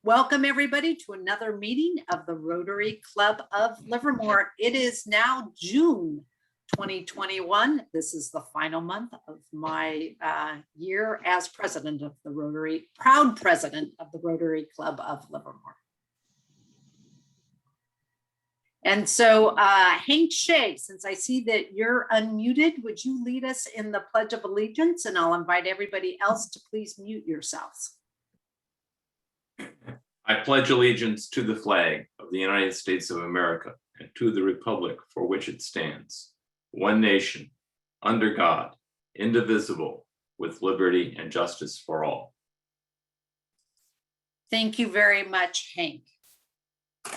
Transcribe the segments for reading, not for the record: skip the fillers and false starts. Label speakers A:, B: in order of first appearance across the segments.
A: Welcome everybody to another meeting of the Rotary Club of Livermore. It is now June 2021. This is the final month of my year as president of the Rotary, proud president of the Rotary Club of Livermore. And so Hank Shea, since I see that you're unmuted, would you lead us in the Pledge of Allegiance? And I'll invite everybody else to please mute yourselves.
B: I pledge allegiance to the flag of the United States of America and to the republic for which it stands, one nation, under God, indivisible, with liberty and justice for all.
A: Thank you very much, Hank.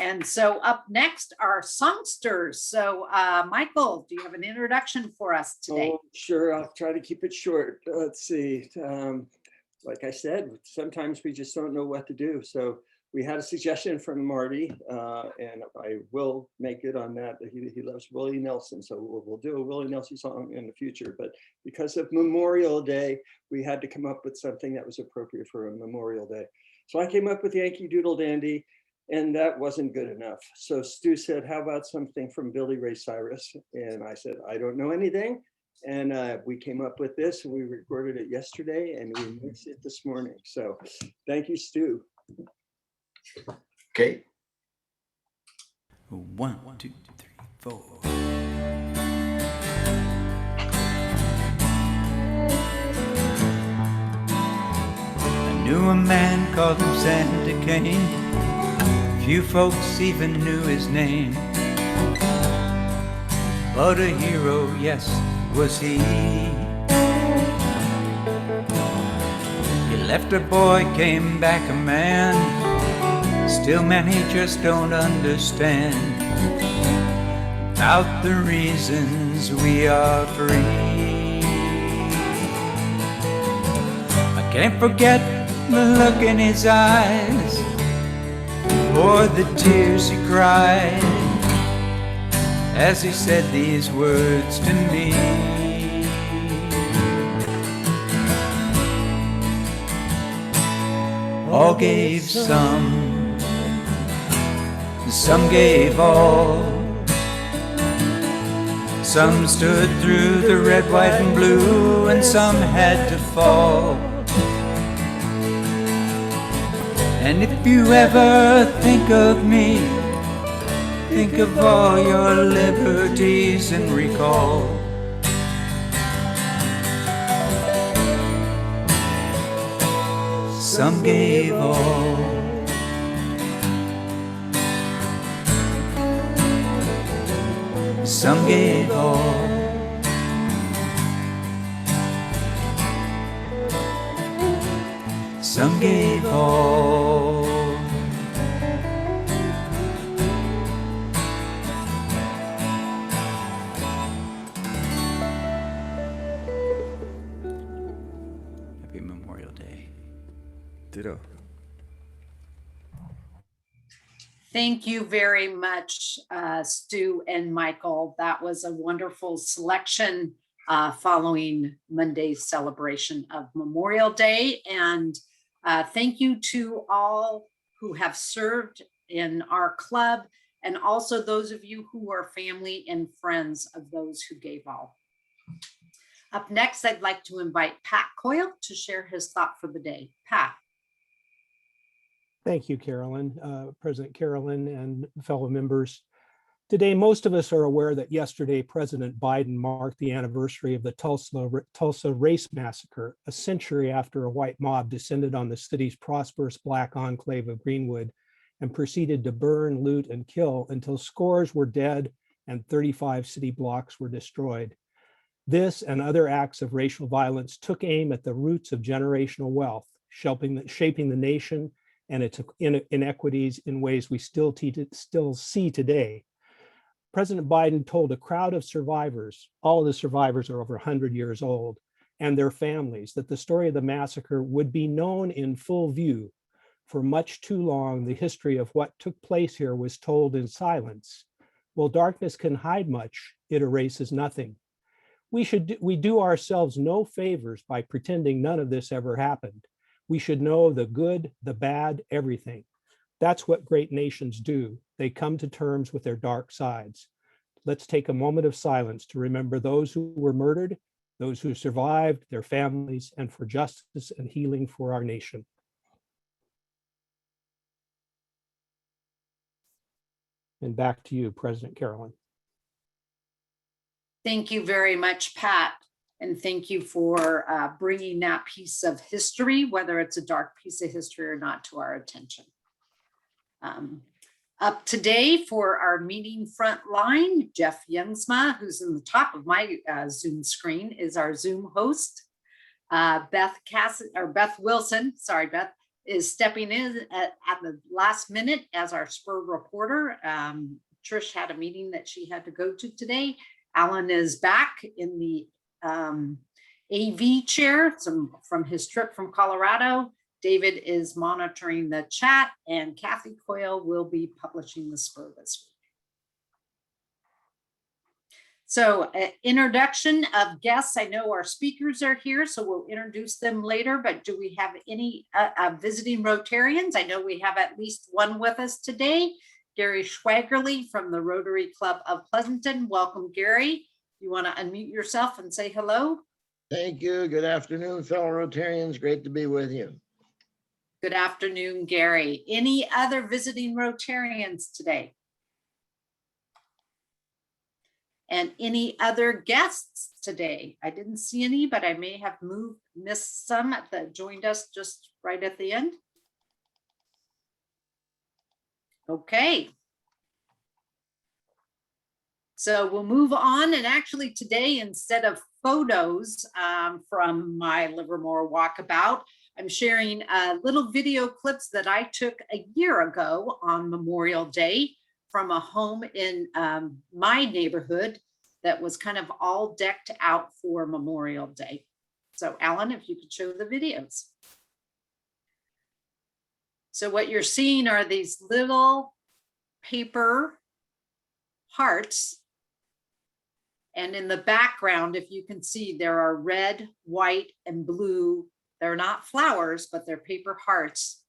A: And so up next are songsters. So Michael, do you have an introduction for us today?
C: Oh, sure, I'll try to keep it short. Let's see. Like I said, sometimes we just don't know what to do. So we had a suggestion from Marty, and I will make it on that. He loves Willie Nelson, so we'll do a Willie Nelson song in the future. But because of Memorial Day, we had to come up with something that was appropriate for a Memorial Day. So I came up with Yankee Doodle Dandy, and that wasn't good enough. So Stu said, how about something from Billy Ray Cyrus? And I said, I don't know anything. And we came up with this, and we recorded it yesterday, and we mixed it this morning. So thank you, Stu.
D: Okay.
E: 1, 2, 3, 4. I knew a man called him Santa Cain. Few folks even knew his name. But a hero, yes, was he. He left a boy, came back a man. Still many just don't understand about the reasons we are free. I can't forget the look in his eyes, or the tears he cried as he said these words to me. All gave some gave all. Some stood through the red, white, and blue, and some had to fall. And if you ever think of me, think of all your liberties and recall. Some gave all. Some gave all. Some gave all. Happy Memorial Day.
C: Ditto.
A: Thank you very much, Stu and Michael. That was a wonderful selection following Monday's celebration of Memorial Day. And thank you to all who have served in our club, and also those of you who are family and friends of those who gave all. Up next, I'd like to invite Pat Coyle to share his thought for the day. Pat.
F: Thank you, Carolyn, President Carolyn, and fellow members. Today, most of us are aware that yesterday, President Biden marked the anniversary of the Tulsa Race Massacre, a century after a white mob descended on the city's prosperous Black enclave of Greenwood and proceeded to burn, loot, and kill until scores were dead and 35 city blocks were destroyed. This and other acts of racial violence took aim at the roots of generational wealth, shaping the nation and its inequities in ways we still see today. President Biden told a crowd of survivors, all of the survivors are over 100 years old, and their families, that the story of the massacre would be known in full view. For much too long, the history of what took place here was told in silence. While darkness can hide much, it erases nothing. We do ourselves no favors by pretending none of this ever happened. We should know the good, the bad, everything. That's what great nations do. They come to terms with their dark sides. Let's take a moment of silence to remember those who were murdered, those who survived, their families, and for justice and healing for our nation. And back to you, President Carolyn.
A: Thank you very much, Pat. And thank you for bringing that piece of history, whether it's a dark piece of history or not, to our attention. Up today for our meeting front line, Jeff Youngsma, who's in the top of my Zoom screen, is our Zoom host. Beth Wilson, sorry, Beth, is stepping in at the last minute as our spur reporter. Trish had a meeting that she had to go to today. Alan is back in the AV chair from his trip from Colorado. David is monitoring the chat, and Kathy Coyle will be publishing the spur this week. So introduction of guests. I know our speakers are here, so we'll introduce them later, but do we have any visiting Rotarians? I know we have at least one with us today, Gary Schwagerly from the Rotary Club of Pleasanton. Welcome, Gary. You want to unmute yourself and say hello?
D: Thank you. Good afternoon, fellow Rotarians. Great to be with you.
A: Good afternoon, Gary. Any other visiting Rotarians today? And any other guests today? I didn't see any, but I may have missed some that joined us just right at the end. Okay. So we'll move on, and actually today, instead of photos from my Livermore walkabout, I'm sharing little video clips that I took a year ago on Memorial Day from a home in my neighborhood that was kind of all decked out for Memorial Day. So Alan, if you could show the videos. So what you're seeing are these little paper hearts. And in the background, if you can see, there are red, white, and blue. They're not flowers, but they're paper hearts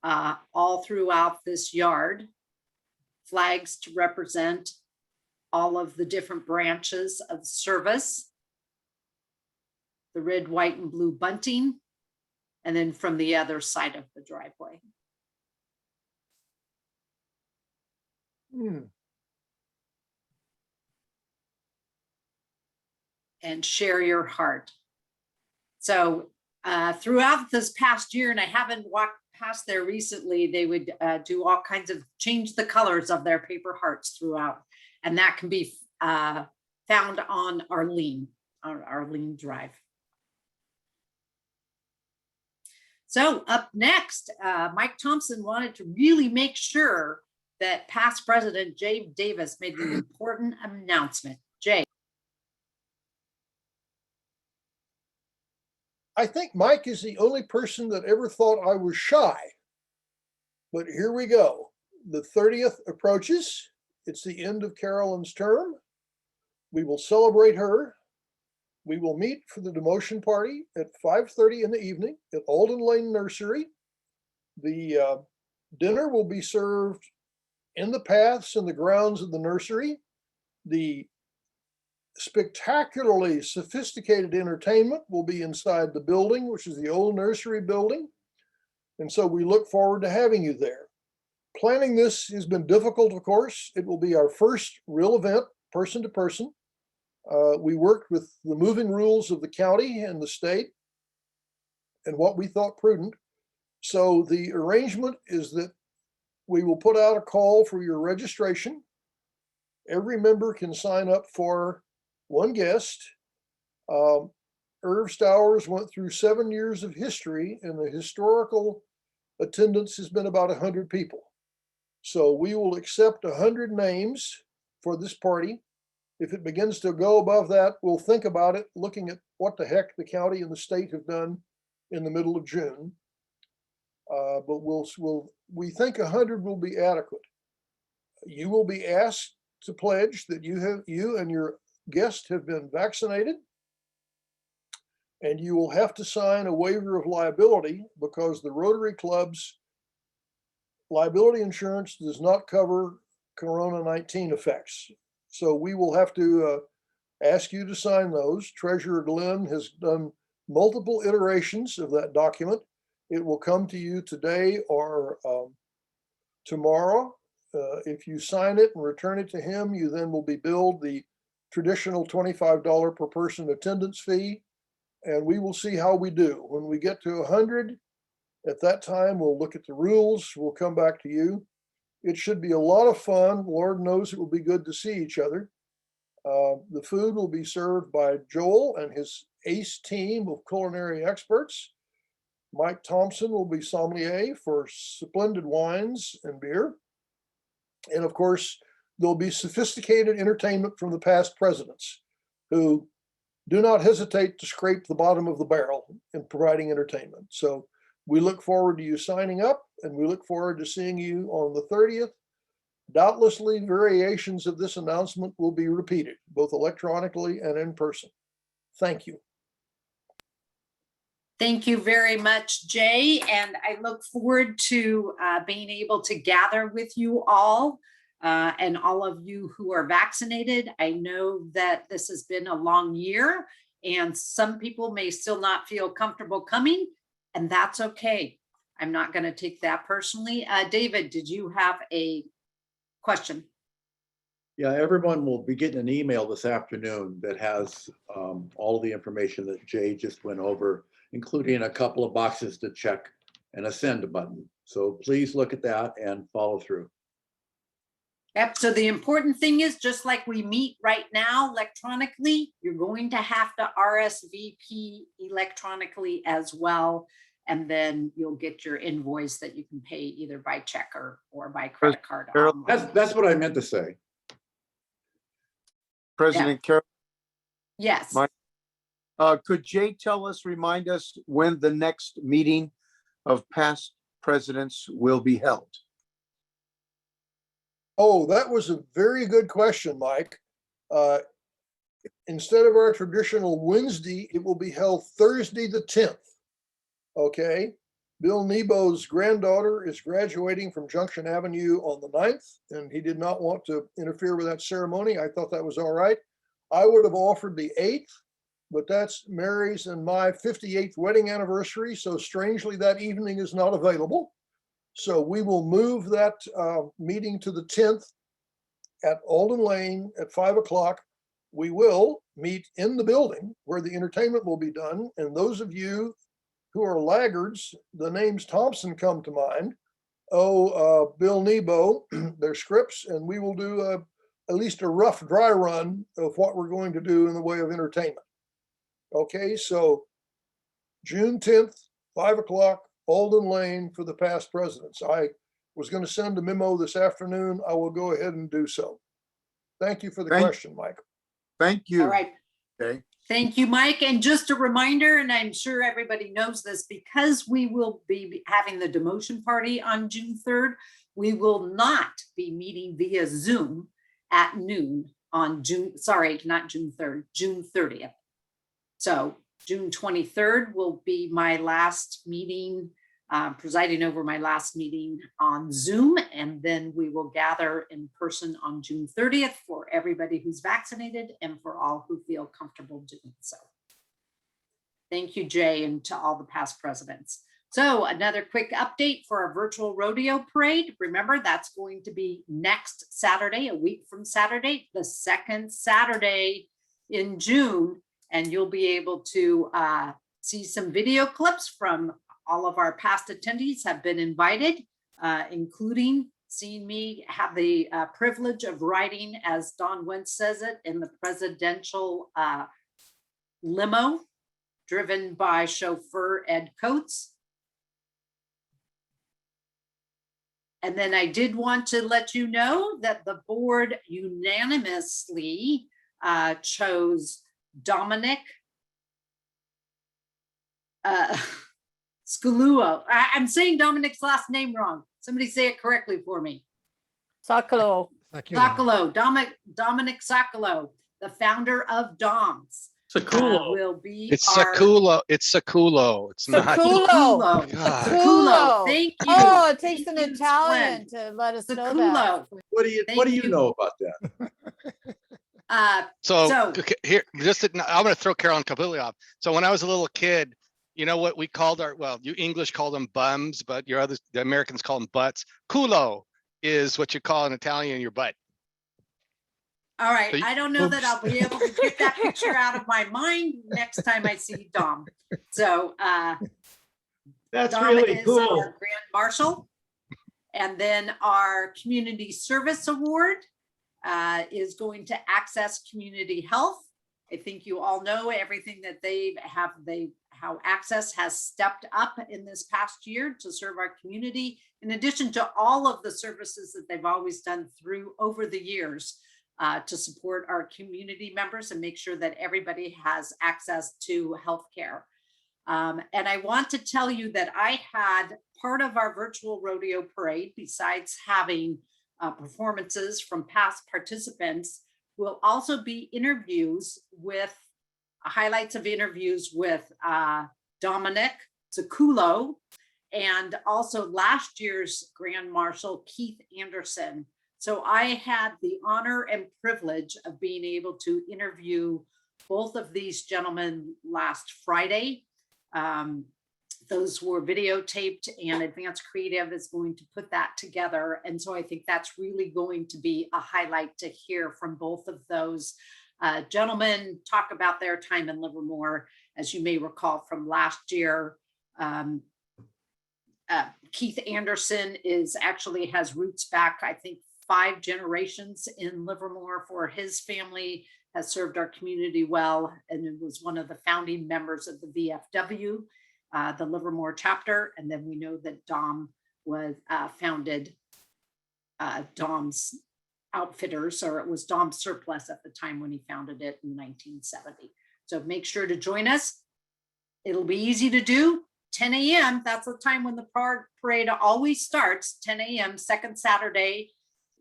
A: all throughout this yard. Flags to represent all of the different branches of service. The red, white, and blue bunting. And then from the other side of the driveway. And share your heart. So throughout this past year, and I haven't walked past there recently, they would do all kinds of change the colors of their paper hearts throughout. And that can be found on Arlene Drive. So up next, Mike Thompson wanted to really make sure that past President Jay Davis made an important announcement. Jay.
G: I think Mike is the only person that ever thought I was shy. But here we go. The 30th approaches. It's the end of Carolyn's term. We will celebrate her. We will meet for the demotion party at 5:30 in the evening at Alden Lane Nursery. The dinner will be served in the paths and the grounds of the nursery. The spectacularly sophisticated entertainment will be inside the building, which is the old nursery building. And so we look forward to having you there. Planning this has been difficult, of course. It will be our first real event, person to person. We worked with the moving rules of the county and the state and what we thought prudent. So the arrangement is that we will put out a call for your registration. Every member can sign up for one guest. Irv Stowers went through 7 years of history, and the historical attendance has been about 100 people. So we will accept 100 names for this party. If it begins to go above that, we'll think about it, looking at what the heck the county and the state have done in the middle of June. But we think 100 will be adequate. You will be asked to pledge that you and your guest have been vaccinated, and you will have to sign a waiver of liability because the Rotary clubs liability insurance does not cover Corona-19 effects. So we will have to ask you to sign those. Treasurer Glenn has done multiple iterations of that document. It will come to you today or tomorrow. If you sign it and return it to him, you then will be billed the traditional $25 per person attendance fee. And we will see how we do. When we get to 100, at that time, we'll look at the rules. We'll come back to you. It should be a lot of fun. Lord knows it will be good to see each other. The food will be served by Joel and his ACE team of culinary experts. Mike Thompson will be sommelier for splendid wines and beer. And of course, there'll be sophisticated entertainment from the past presidents who do not hesitate to scrape the bottom of the barrel in providing entertainment. So we look forward to you signing up, and we look forward to seeing you on the 30th. Doubtlessly, variations of this announcement will be repeated, both electronically and in person. Thank you.
A: Thank you very much, Jay. And I look forward to being able to gather with you all and all of you who are vaccinated. I know that this has been a long year and some people may still not feel comfortable coming, and that's okay. I'm not going to take that personally. David, did you have a question?
H: Yeah, everyone will be getting an email this afternoon that has all of the information that Jay just went over, including a couple of boxes to check and a send button. So please look at that and follow through.
A: Yep. So the important thing is, just like we meet right now electronically, you're going to have to RSVP electronically as well. And then you'll get your invoice that you can pay either by check or by credit card.
H: That's what I meant to say.
I: President Carroll,
A: Yes.
I: could Jay remind us when the next meeting of past presidents will be held?
G: Oh, that was a very good question, Mike. Instead of our traditional Wednesday, it will be held Thursday the 10th. Okay. Bill Nebo's granddaughter is graduating from Junction Avenue on the 9th, and he did not want to interfere with that ceremony. I thought that was all right. I would have offered the 8th, but that's Mary's and my 58th wedding anniversary. So strangely, that evening is not available. So we will move that meeting to the 10th at Alden Lane at 5 o'clock. We will meet in the building where the entertainment will be done. And those of you who are laggards, the names Thompson come to mind. Bill Nebo, their scripts, and we will do at least a rough dry run of what we're going to do in the way of entertainment. Okay, so June 10th, 5 o'clock, Alden Lane for the past presidents. I was going to send a memo this afternoon. I will go ahead and do so. Thank you for the question, Mike.
I: Thank you.
A: All right.
I: Okay.
A: Thank you, Mike. And just a reminder, and I'm sure everybody knows this, because we will be having the demotion party on June 3rd, we will not be meeting via Zoom at noon on June 30th. So June 23rd will be my last meeting, presiding over my last meeting on Zoom, and then we will gather in person on June 30th for everybody who's vaccinated and for all who feel comfortable doing so. Thank you, Jay, and to all the past presidents. So another quick update for our virtual rodeo parade. Remember, that's going to be next Saturday, a week from Saturday, the second Saturday in June, and you'll be able to see some video clips from all of our past attendees have been invited, including seeing me have the privilege of riding, as Don Wentz says it, in the presidential limo driven by chauffeur Ed Coates. And then I did want to let you know that the board unanimously chose Dominic Sculuo. I'm saying Dominic's last name wrong. Somebody say it correctly for me.
J: Socolo.
A: Socolo, Dominic Socolo, the founder of DOMS. will be
J: It's
A: our
J: Sakulo. It's Sakulo. It's not.
K: Sakulo.
A: Sakulo.
J: God.
A: Sakulo. Thank you.
K: Oh, it takes
A: Thank
K: an
A: you,
K: Italian
A: Splend.
K: to let us know that.
A: Sakulo.
H: What do you
A: Thank you.
H: know about that?
J: So
A: So-
J: okay, here, I'm going to throw Carolyn completely off. So when I was a little kid, you know what we called you English call them bums, but the Americans call them butts. Culo is what you call in Italian your butt.
A: All right,
J: So
A: I don't know that I'll be able to get that picture out of my mind next time I see Dom. So
L: That's
A: Dom
L: really
A: is
L: cool.
A: our Grand Marshal. And then our Community Service Award is going to Access Community Health. I think you all know everything that how Access has stepped up in this past year to serve our community, in addition to all of the services that they've always done over the years to support our community members and make sure that everybody has access to healthcare. And I want to tell you that I had part of our virtual rodeo parade, besides having performances from past participants, will also be highlights of interviews with Dominic Zaculo and also last year's Grand Marshal Keith Anderson. So I had the honor and privilege of being able to interview both of these gentlemen last Friday. Those were videotaped, and Advanced Creative is going to put that together. And so I think that's really going to be a highlight to hear from both of those gentlemen talk about their time in Livermore. As you may recall from last year, Keith Anderson has roots back, I think, 5 generations in Livermore for his family, has served our community well, and it was one of the founding members of the VFW, the Livermore chapter. And then we know that Dom was founded Dom's Outfitters, or it was Dom's Surplus at the time when he founded it in 1970. So make sure to join us. It'll be easy to do. 10 a.m. That's the time when the parade always starts, 10 a.m. second Saturday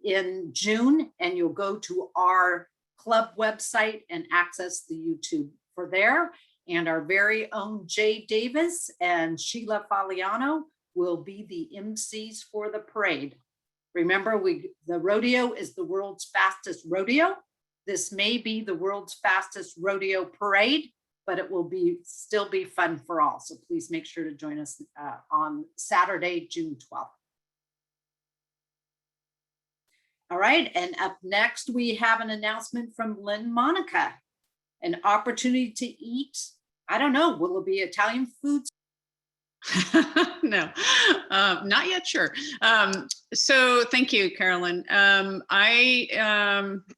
A: in June. And you'll go to our club website and access the YouTube for there. And our very own Jay Davis and Sheila Faliano will be the MCs for the parade. Remember, the rodeo is the world's fastest rodeo. This may be the world's fastest rodeo parade, but it will still be fun for all. So please make sure to join us on Saturday, June 12th. All right, and up next, we have an announcement from Lynn Monica. An opportunity to eat, I don't know, will it be Italian foods?
M: No, not yet, sure. So thank you, Carolyn. I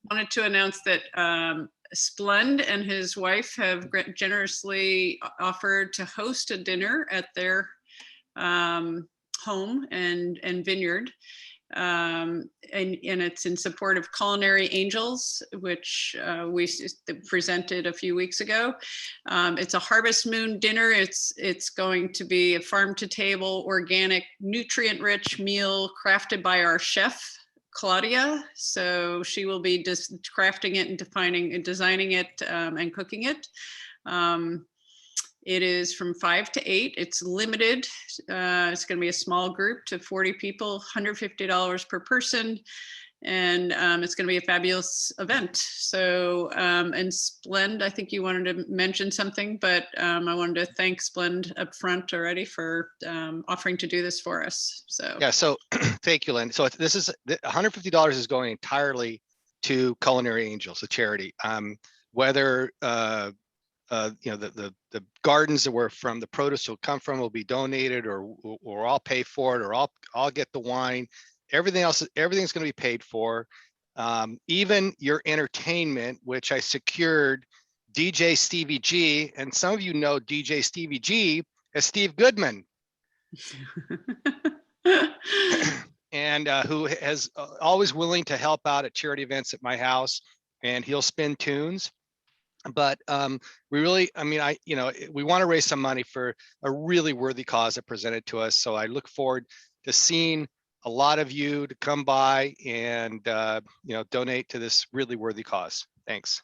M: wanted to announce that Splend and his wife have generously offered to host a dinner at their home and vineyard. And it's in support of Culinary Angels, which we presented a few weeks ago. It's a Harvest Moon dinner. It's going to be a farm to table, organic, nutrient-rich meal crafted by our chef, Claudia. So she will be just crafting it and designing it and cooking it. It is from 5 to 8. It's limited. It's going to be a small group to 40 people, $150 per person. And it's going to be a fabulous event. So, and Splend, I think you wanted to mention something, but I wanted to thank Splend up front already for offering to do this for us. So
J: Yeah, so thank you, Lynn. So this is $150 is going entirely to Culinary Angels, a charity. Whether the gardens that were from the produce will come from will be donated, or I'll pay for it, or I'll get the wine. Everything's going to be paid for. Even your entertainment, which I secured DJ Stevie G, and some of you know DJ Stevie G as Steve Goodman. And who has always willing to help out at charity events at my house, and he'll spin tunes. But we really, we want to raise some money for a really worthy cause that presented to us. So I look forward to seeing a lot of you to come by and donate to this really worthy cause. Thanks.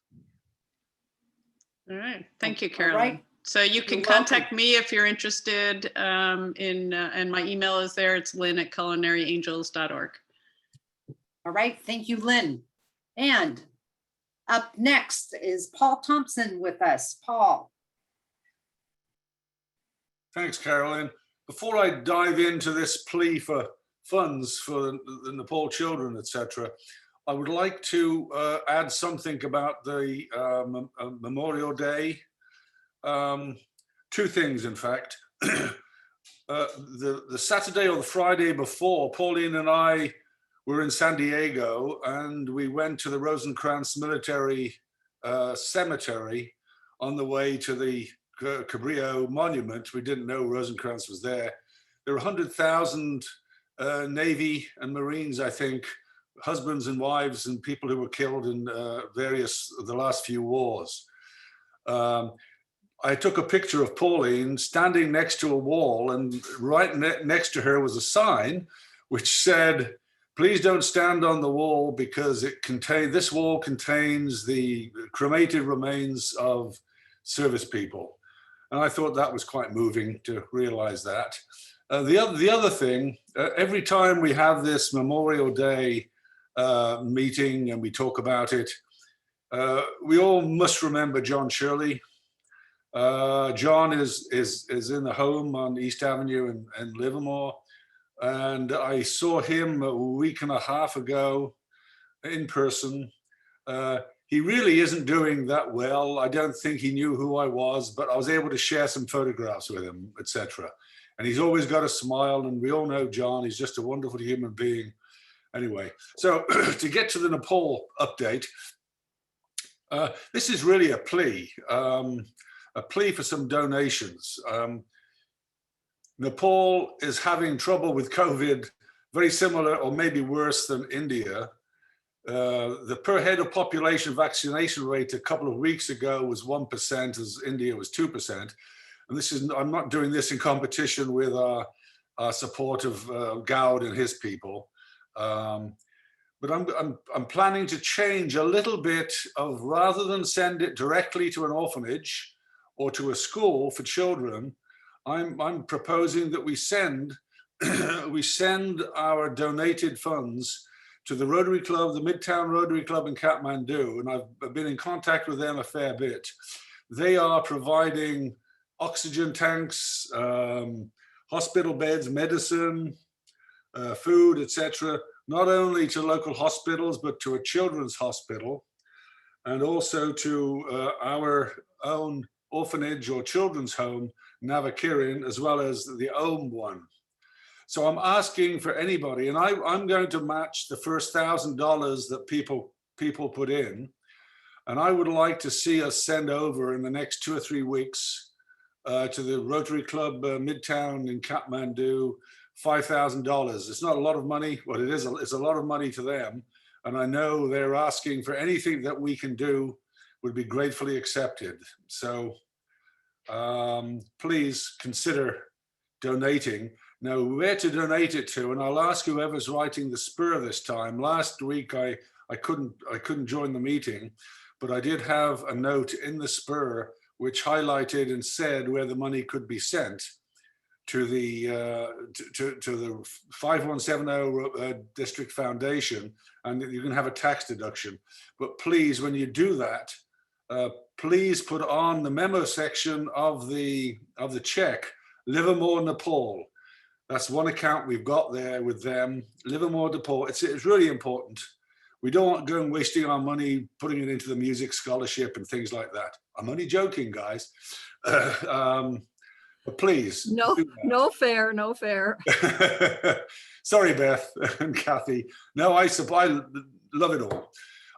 M: All right. Thank you,
A: All
M: Carolyn.
A: right.
M: So you can
A: You're welcome.
M: contact me if you're interested and my email is there. It's lynn@culinaryangels.org.
A: All right, thank you, Lynn. And up next is Paul Thompson with us. Paul.
K: Thanks, Carolyn. Before I dive into this plea for funds for the Nepal children, etc., I would like to add something about the Memorial Day. Two things, in fact. The Saturday or the Friday before, Pauline and I were in San Diego, and we went to the Rosencrantz Military Cemetery on the way to the Cabrillo Monument. We didn't know Rosencrantz was there. There were 100,000 Navy and Marines, I think, husbands and wives and people who were killed in the last few wars. I took a picture of Pauline standing next to a wall, and right next to her was a sign which said, "Please don't stand on the wall because this wall contains the cremated remains of service people." And I thought that was quite moving to realize that. The other thing, every time we have this Memorial Day meeting and we talk about it, we all must remember John Shirley. John is in the home on East Avenue in Livermore, and I saw him a week and a half ago in person. He really isn't doing that well. I don't think he knew who I was, but I was able to share some photographs with him, etc. And he's always got a smile, and we all know John. He's just a wonderful human being. Anyway, so to get to the Nepal update, this is really a plea for some donations. Nepal is having trouble with COVID, very similar or maybe worse than India. The per head of population vaccination rate a couple of weeks ago was 1%, as India was 2%. And I'm not doing this in competition with our support of Gowd and his people. But I'm planning to change a little bit of, rather than send it directly to an orphanage or to a school for children, I'm proposing that we send our donated funds to the Rotary Club, the Midtown Rotary Club in Kathmandu, and I've been in contact with them a fair bit. They are providing oxygen tanks, hospital beds, medicine, food, etc., not only to local hospitals, but to a children's hospital, and also to our own orphanage or children's home, Navakirin, as well as the Om one. So I'm asking for anybody, and I'm going to match the first $1,000 that people put in, and I would like to see us send over in the next 2 or 3 weeks to the Rotary Club Midtown in Kathmandu, $5,000. It's not a lot of money, but it's a lot of money to them, and I know they're asking for anything that we can do would be gratefully accepted. So please consider donating. Now, where to donate it to, and I'll ask whoever's writing the spur this time. Last week I couldn't join the meeting, but I did have a note in the spur which highlighted and said where the money could be sent to the 5170 District Foundation, and you can have a tax deduction. But please, when you do that, please put on the memo section of the check, Livermore, Nepal. That's one account we've got there with them, Livermore, Nepal. It's really important. We don't want going wasting our money putting it into the music scholarship and things like that. I'm only joking, guys. But please.
N: No fair, no fair.
K: Sorry, Beth and Kathy. No, I love it all.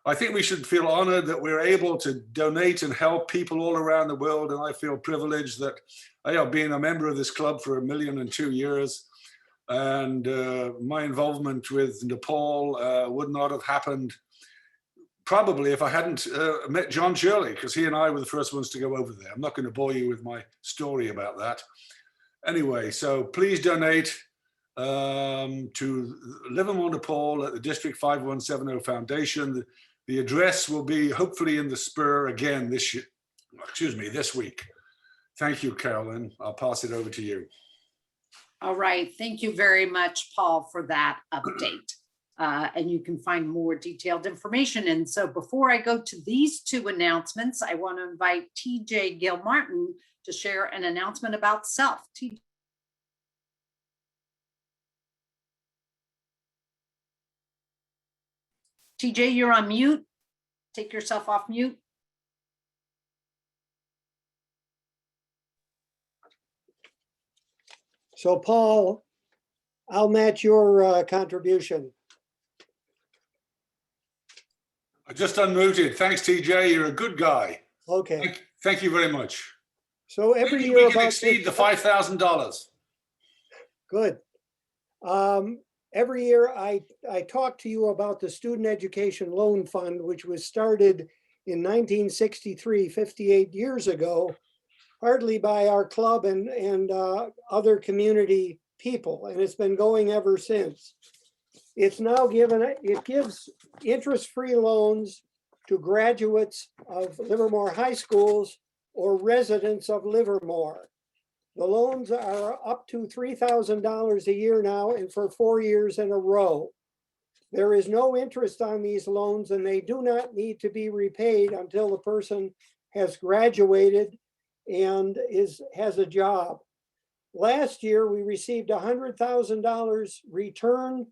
K: I think we should feel honored that we're able to donate and help people all around the world. And I feel privileged that I have been a member of this club for 1,002 years. And my involvement with Nepal would not have happened probably if I hadn't met John Shirley, because he and I were the first ones to go over there. I'm not going to bore you with my story about that. Anyway, so please donate to Livermore, Nepal at the District 5170 Foundation. The address will be hopefully in the spur again this this week. Thank you, Carolyn. I'll pass it over to you.
A: All right, thank you very much, Paul, for that update. And you can find more detailed information. And so before I go to these two announcements, I want to invite TJ Gilmartin to share an announcement about self. TJ, you're on mute. Take yourself off mute.
O: So Paul, I'll match your contribution.
K: I just unmuted. Thanks, TJ. You're a good guy.
O: Okay.
K: Thank you very much.
O: So every
K: Maybe
O: year
K: we can
O: about
K: exceed the $5,000.
O: Good. Every year I talk to you about the Student Education Loan Fund, which was started in 1963, 58 years ago, partly by our club and other community people, and it's been going ever since. It's now it gives interest-free loans to graduates of Livermore High Schools or residents of Livermore. The loans are up to $3,000 a year now and for 4 years in a row. There is no interest on these loans and they do not need to be repaid until the person has graduated and has a job. Last year, we received $100,000 return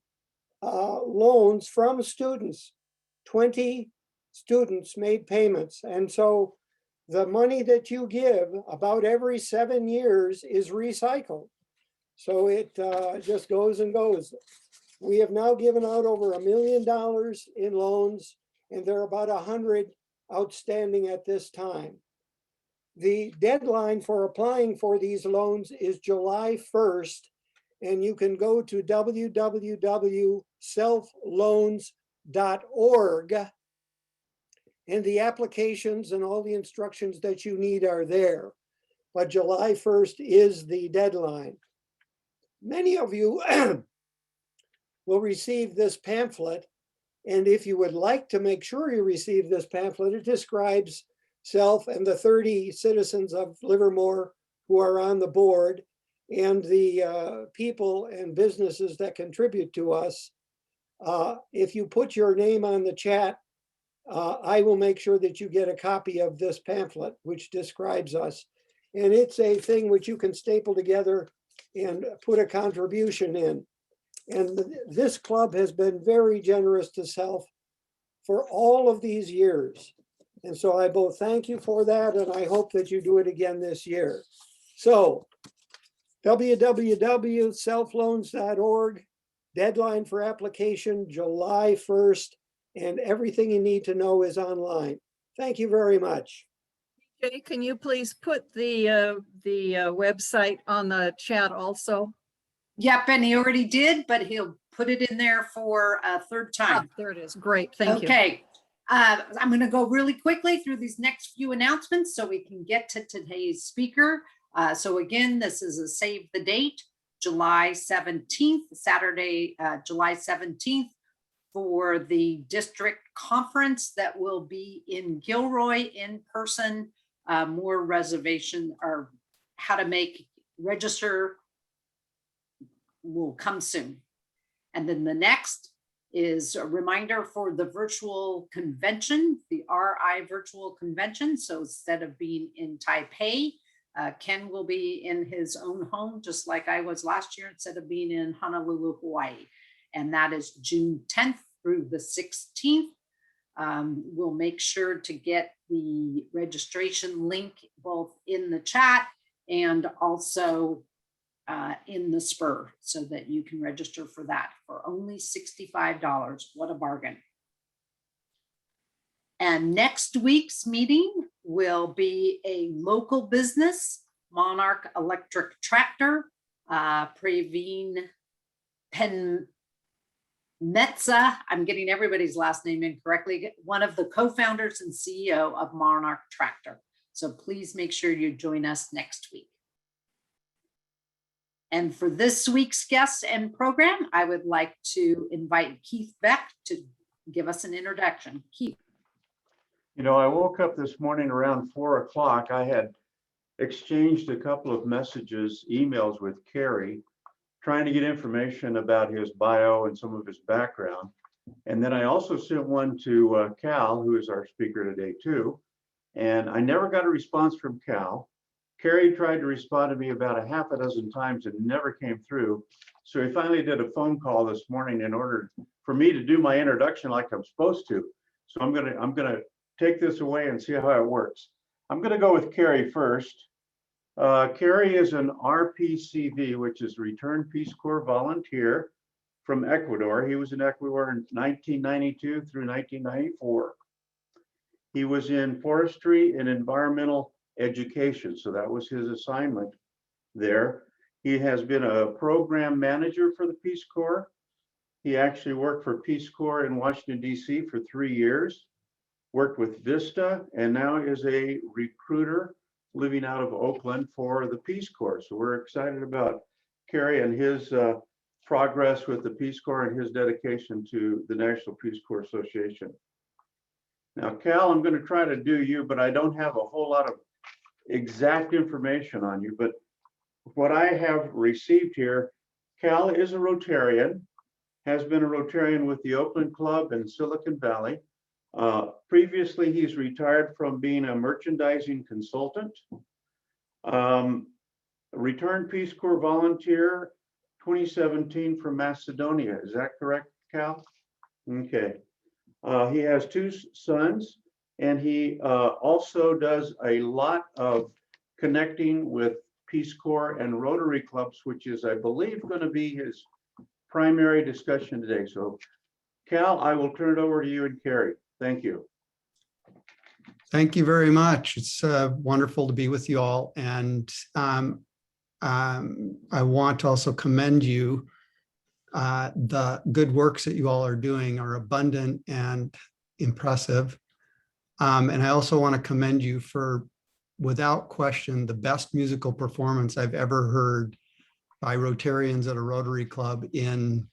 O: loans from students. 20 students made payments. And so the money that you give about every 7 years is recycled. So it just goes and goes. We have now given out over $1 million in loans, and there are about 100 outstanding at this time. The deadline for applying for these loans is July 1st, and you can go to www.selfloans.org, and the applications and all the instructions that you need are there. But July 1st is the deadline. Many of you will receive this pamphlet, and if you would like to make sure you receive this pamphlet, it describes self and the 30 citizens of Livermore who are on the board and the people and businesses that contribute to us. If you put your name on the chat, I will make sure that you get a copy of this pamphlet, which describes us. And it's a thing which you can staple together and put a contribution in. And this club has been very generous to self for all of these years. And so I both thank you for that, and I hope that you do it again this year. So www.selfloans.org, deadline for application July 1st, and everything you need to know is online. Thank you very much.
N: Jay, can you please put the website on the chat also?
A: Yep, and he already did, but he'll put it in there for a third time.
N: There it is. Great. Thank you.
A: Okay. I'm going to go really quickly through these next few announcements so we can get to today's speaker. So again, this is a save the date, July 17th, Saturday, July 17th, for the district conference that will be in Gilroy in person. More reservation or how to register will come soon. And then the next is a reminder for the virtual convention, the RI virtual convention. So instead of being in Taipei, Ken will be in his own home, just like I was last year, instead of being in Honolulu, Hawaii. And that is June 10th through the 16th. We'll make sure to get the registration link both in the chat and also in the spur so that you can register for that for only $65. What a bargain. And next week's meeting will be a local business, Monarch Electric Tractor, Praveen Penmetza, I'm getting everybody's last name incorrectly, one of the co-founders and CEO of Monarch Tractor. So please make sure you join us next week. And for this week's guest and program, I would like to invite Keith Beck to give us an introduction. Keith.
P: You know, I woke up this morning around 4 o'clock. I had exchanged a couple of messages, emails with Kerry, trying to get information about his bio and some of his background. And then I also sent one to Cal, who is our speaker today too. And I never got a response from Cal. Kerry tried to respond to me about a half a dozen times and never came through. So he finally did a phone call this morning in order for me to do my introduction like I'm supposed to. So I'm gonna take this away and see how it works. I'm gonna go with Kerry first. Kerry is an RPCV, which is Returned Peace Corps volunteer from Ecuador. He was in Ecuador in 1992 through 1994. He was in forestry and environmental education, so that was his assignment there. He has been a program manager for the Peace Corps. He actually worked for Peace Corps in Washington, D.C. for 3 years, worked with Vista, and now is a recruiter living out of Oakland for the Peace Corps. So we're excited about Kerry and his progress with the Peace Corps and his dedication to the National Peace Corps Association. Now, Cal, I'm going to try to do you, but I don't have a whole lot of exact information on you. But what I have received here, Cal is a Rotarian, has been a Rotarian with the Oakland Club in Silicon Valley. Previously, he's retired from being a merchandising consultant. Returned Peace Corps volunteer, 2017 from Macedonia. Is that correct, Cal? Okay. He has 2 sons, and he also does a lot of connecting with Peace Corps and Rotary clubs, which is, I believe, going to be his primary discussion today. So, Cal, I will turn it over to you and Kerry. Thank you.
Q: Thank you very much. It's wonderful to be with you all. And I want to also commend you. The good works that you all are doing are abundant and impressive. And I also want to commend you for, without question, the best musical performance I've ever heard by Rotarians at a Rotary Club in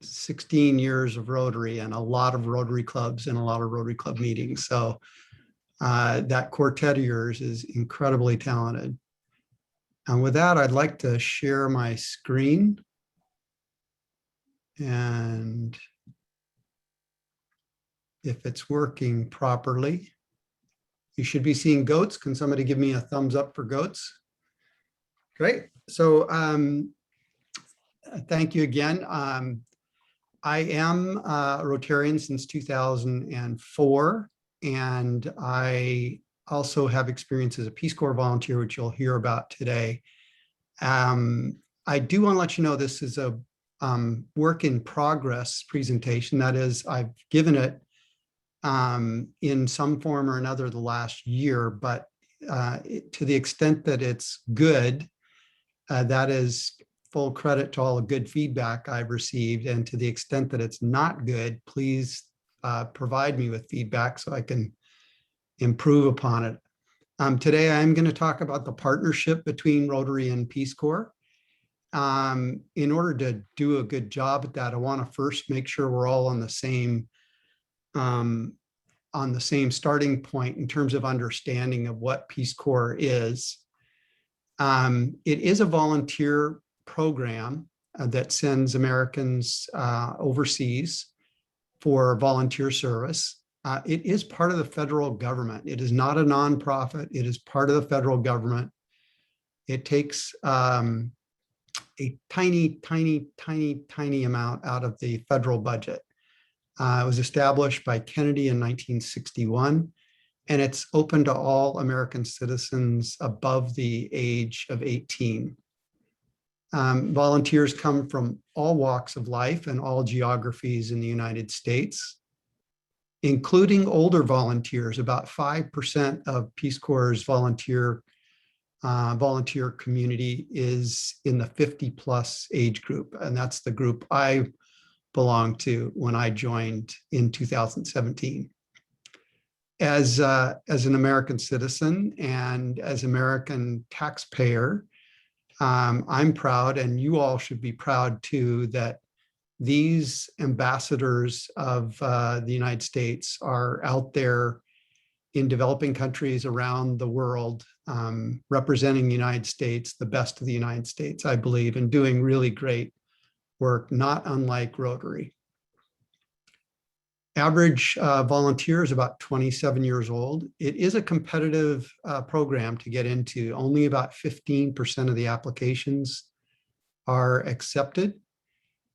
Q: 16 years of Rotary and a lot of Rotary Clubs and a lot of Rotary Club meetings. So that quartet of yours is incredibly talented. And with that, I'd like to share my screen. And if it's working properly, you should be seeing goats. Can somebody give me a thumbs up for goats? Great. So thank you again. I am a Rotarian since 2004, and I also have experience as a Peace Corps volunteer, which you'll hear about today. I do want to let you know this is a work in progress presentation. That is, I've given it in some form or another the last year, but to the extent that it's good, that is full credit to all the good feedback I've received. And to the extent that it's not good, please provide me with feedback so I can improve upon it. Today, I'm going to talk about the partnership between Rotary and Peace Corps. In order to do a good job at that, I want to first make sure we're all on the same starting point in terms of understanding of what Peace Corps is. It is a volunteer program that sends Americans overseas for volunteer service. It is part of the federal government. It is not a nonprofit. It is part of the federal government. It takes a tiny, tiny, tiny, tiny amount out of the federal budget. It was established by Kennedy in 1961, and it's open to all American citizens above the age of 18. Volunteers come from all walks of life and all geographies in the United States, including older volunteers. About 5% of Peace Corps' volunteer community is in the 50+ age group, and that's the group I belonged to when I joined in 2017. As an American citizen and as American taxpayer, I'm proud, and you all should be proud too, that these ambassadors of the United States are out there in developing countries around the world, representing the United States, the best of the United States, I believe, and doing really great work, not unlike Rotary. Average volunteer is about 27 years old. It is a competitive program to get into. Only about 15% of the applications are accepted.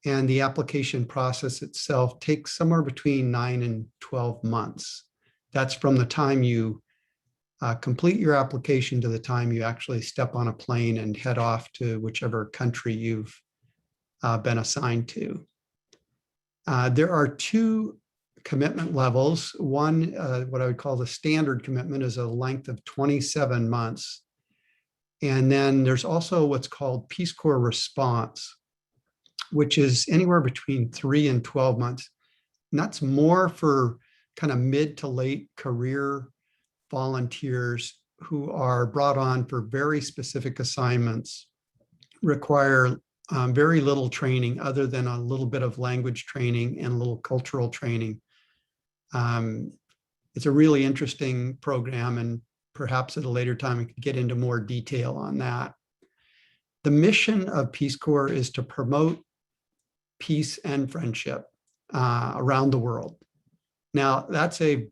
Q: And the application process itself takes somewhere between 9 and 12 months. That's from the time you complete your application to the time you actually step on a plane and head off to whichever country you've been assigned to. There are two commitment levels. One, what I would call the standard commitment, is a length of 27 months. And then there's also what's called Peace Corps response, which is anywhere between 3 and 12 months. And that's more for kind of mid to late career volunteers who are brought on for very specific assignments, require very little training other than a little bit of language training and a little cultural training. It's a really interesting program, and perhaps at a later time we could get into more detail on that. The mission of Peace Corps is to promote peace and friendship around the world. Now, that's a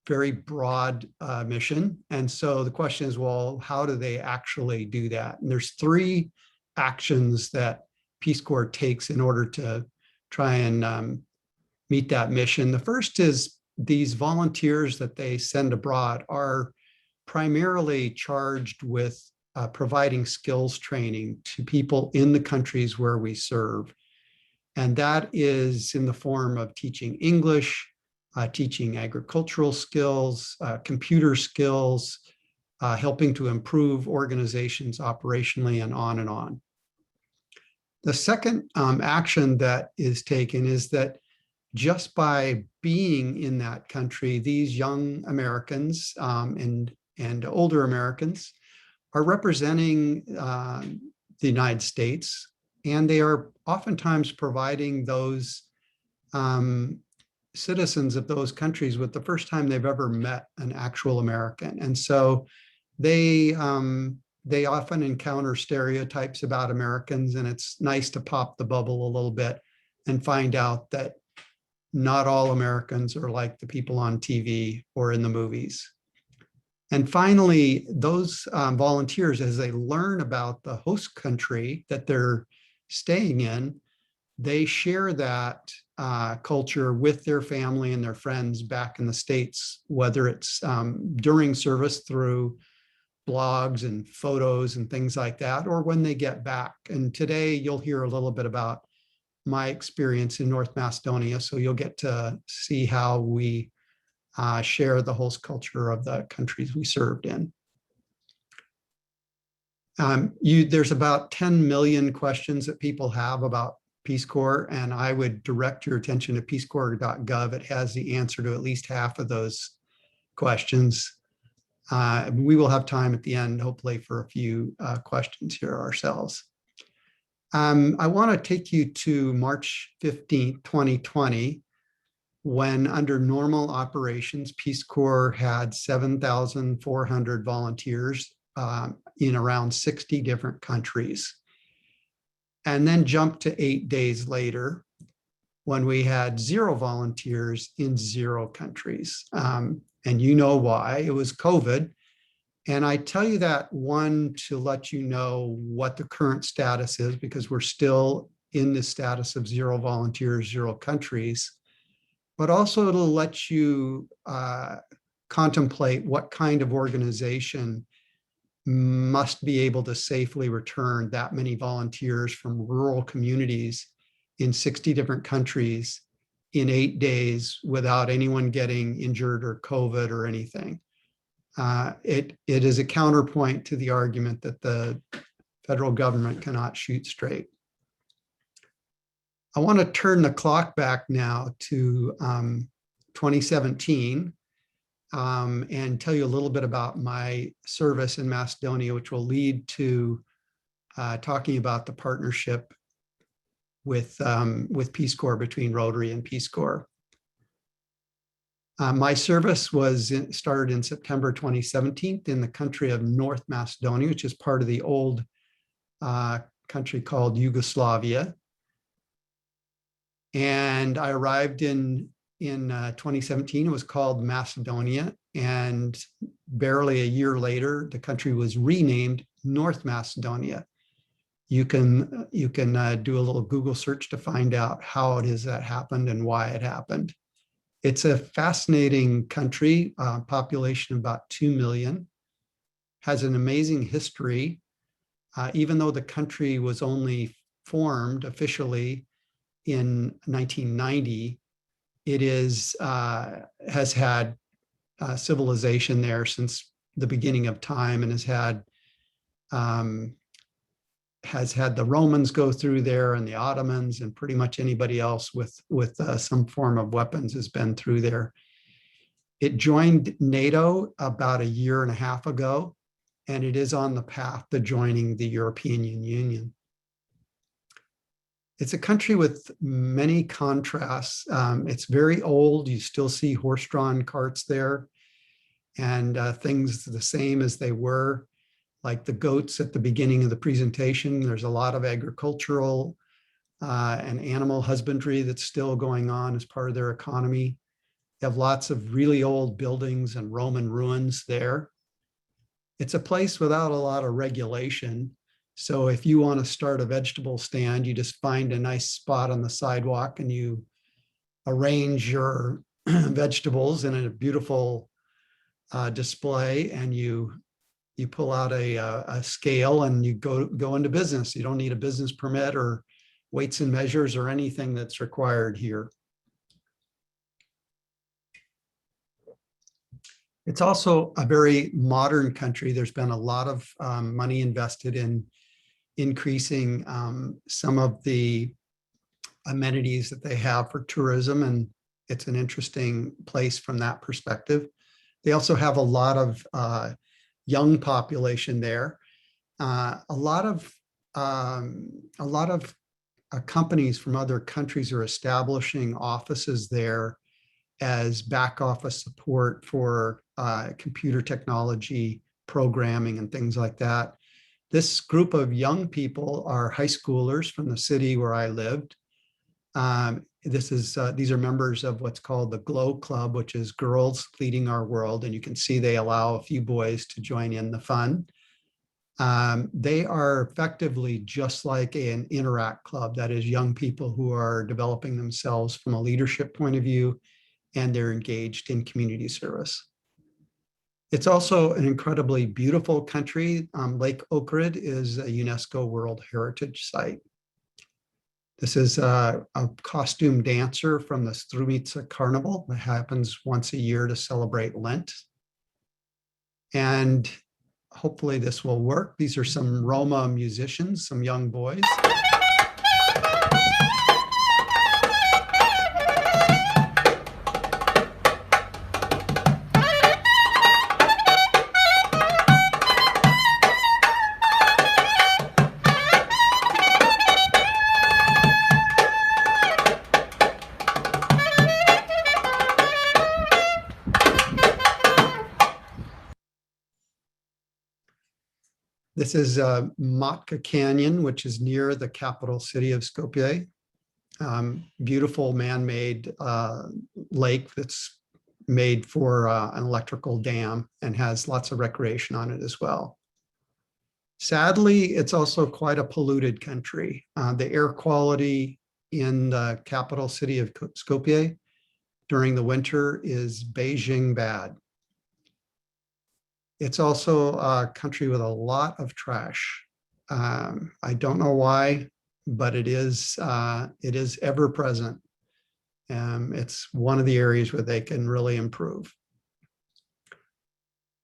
Q: very broad mission. And so the question is, well, how do they actually do that? And there's 3 actions that Peace Corps takes in order to try and meet that mission. The first is these volunteers that they send abroad are primarily charged with providing skills training to people in the countries where we serve. And that is in the form of teaching English, teaching agricultural skills, computer skills, helping to improve organizations operationally, and on and on. The second action that is taken is that just by being in that country, these young Americans and older Americans are representing the United States, and they are oftentimes providing those citizens of those countries with the first time they've ever met an actual American. And so they often encounter stereotypes about Americans, and it's nice to pop the bubble a little bit and find out that not all Americans are like the people on TV or in the movies. And finally, those volunteers, as they learn about the host country that they're staying in, they share that culture with their family and their friends back in the States, whether it's during service through blogs and photos and things like that, or when they get back. And today you'll hear a little bit about my experience in North Macedonia, so you'll get to see how we share the host culture of the countries we served in. There's about 10 million questions that people have about Peace Corps, and I would direct your attention to peacecorps.gov. It has the answer to at least half of those questions. We will have time at the end, hopefully, for a few questions here ourselves. I want to take you to March 15th, 2020, when under normal operations, Peace Corps had 7,400 volunteers in around 60 different countries. And then jump to 8 days later, when we had 0 volunteers in 0 countries. And you know why. It was COVID. And I tell you that, one, to let you know what the current status is, because we're still in the status of 0 volunteers, 0 countries, but also to let you contemplate what kind of organization must be able to safely return that many volunteers from rural communities in 60 different countries in 8 days without anyone getting injured or COVID or anything. It is a counterpoint to the argument that the federal government cannot shoot straight. I want to turn the clock back now to 2017 and tell you a little bit about my service in Macedonia, which will lead to talking about the partnership with Peace Corps, between Rotary and Peace Corps. My service started in September 2017 in the country of North Macedonia, which is part of the old country called Yugoslavia. And I arrived in 2017. It was called Macedonia, and barely a year later, the country was renamed North Macedonia. You can do a little Google search to find out how it is that happened and why it happened. It's a fascinating country, population of about 2 million, has an amazing history. Even though the country was only formed officially in 1990, it has had civilization there since the beginning of time, and has had the Romans go through there, and the Ottomans, and pretty much anybody else with some form of weapons has been through there. It joined NATO about a year and a half ago, and it is on the path to joining the European Union. It's a country with many contrasts. It's very old. You still see horse-drawn carts there, and things the same as they were, like the goats at the beginning of the presentation. There's a lot of agricultural and animal husbandry that's still going on as part of their economy. You have lots of really old buildings and Roman ruins there. It's a place without a lot of regulation. So if you want to start a vegetable stand, you just find a nice spot on the sidewalk and you arrange your vegetables in a beautiful display, and you pull out a scale and you go into business. You don't need a business permit or weights and measures or anything that's required here. It's also a very modern country. There's been a lot of money invested in increasing some of the amenities that they have for tourism, and it's an interesting place from that perspective. They also have a lot of young population there. A lot of companies from other countries are establishing offices there as back office support for computer technology, programming, and things like that. This group of young people are high schoolers from the city where I lived. These are members of what's called the GLOW Club, which is Girls Leading Our World. And you can see they allow a few boys to join in the fun. They are effectively just like an Interact Club, that is young people who are developing themselves from a leadership point of view, and they're engaged in community service. It's also an incredibly beautiful country. Lake Ohrid is a UNESCO World Heritage Site. This is a costume dancer from the Strumica Carnival that happens once a year to celebrate Lent. And hopefully this will work. These are some Roma musicians, some young boys. This is Matka Canyon, which is near the capital city of Skopje. Beautiful man-made lake that's made for an electrical dam and has lots of recreation on it as well. Sadly, it's also quite a polluted country. The air quality in the capital city of Skopje during the winter is Beijing bad. It's also a country with a lot of trash. I don't know why, but it is ever present. It's one of the areas where they can really improve.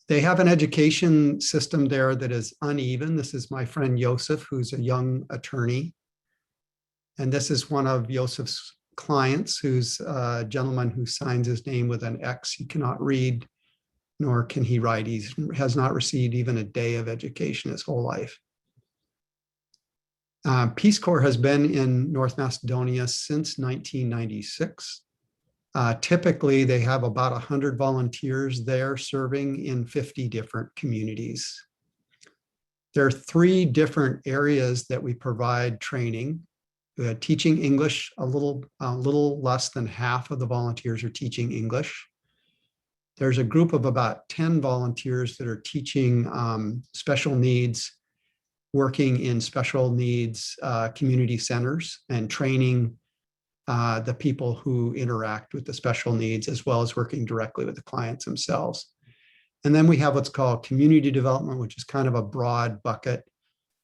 Q: They have an education system there that is uneven. This is my friend Joseph, who's a young attorney. And this is one of Joseph's clients, who's a gentleman who signs his name with an X. He cannot read, nor can he write. He has not received even a day of education his whole life. Peace Corps has been in North Macedonia since 1996. Typically, they have about 100 volunteers there serving in 50 different communities. There are 3 different areas that we provide training. Teaching English, a little less than half of the volunteers are teaching English. There's a group of about 10 volunteers that are teaching special needs, working in special needs community centers and training the people who interact with the special needs, as well as working directly with the clients themselves. And then we have what's called community development, which is kind of a broad bucket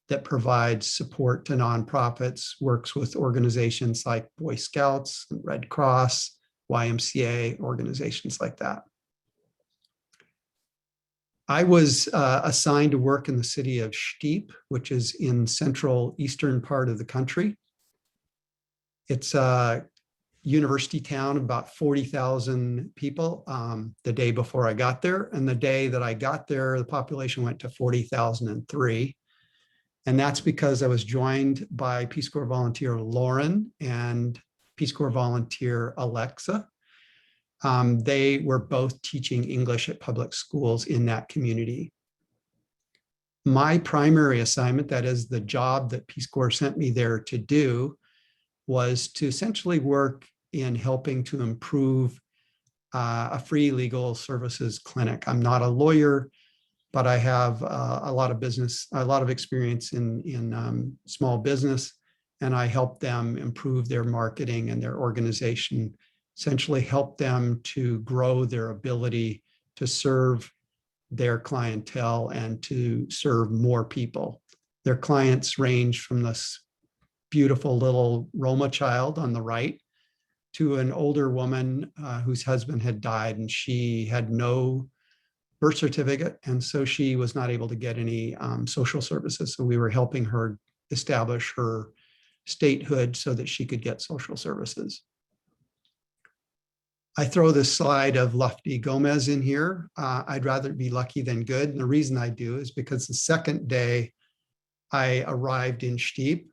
Q: that provides support to nonprofits, works with organizations like Boy Scouts, Red Cross, YMCA, organizations like that. I was assigned to work in the city of Steep, which is in central eastern part of the country. It's a university town, about 40,000 people the day before I got there. And the day that I got there, the population went to 40,003. And that's because I was joined by Peace Corps volunteer Lauren and Peace Corps volunteer Alexa. They were both teaching English at public schools in that community. My primary assignment, that is the job that Peace Corps sent me there to do, was to essentially work in helping to improve a free legal services clinic. I'm not a lawyer, but I have a lot of experience in small business, and I help them improve their marketing and their organization, essentially help them to grow their ability to serve their clientele and to serve more people. Their clients range from this beautiful little Roma child on the right to an older woman whose husband had died and she had no birth certificate. And so she was not able to get any social services. So we were helping her establish her statehood so that she could get social services. I throw this slide of Lufty Gomez in here. I'd rather be lucky than good. And the reason I do is because the second day I arrived in Steep,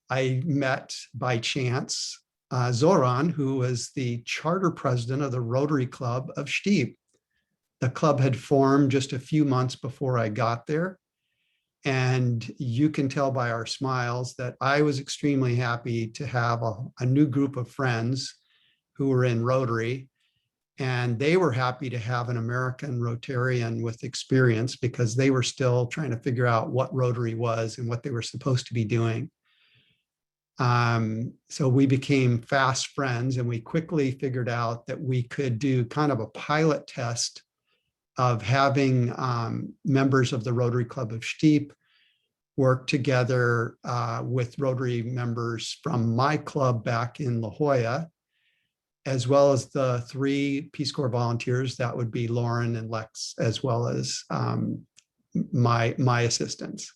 Q: I met by chance Zoran, who was the charter president of the Rotary Club of Steep. The club had formed just a few months before I got there. And you can tell by our smiles that I was extremely happy to have a new group of friends who were in Rotary. And they were happy to have an American Rotarian with experience because they were still trying to figure out what Rotary was and what they were supposed to be doing. So we became fast friends, and we quickly figured out that we could do kind of a pilot test of having members of the Rotary Club of Steep work together with Rotary members from my club back in La Jolla, as well as the 3 Peace Corps volunteers. That would be Lauren and Lex, as well as my assistants.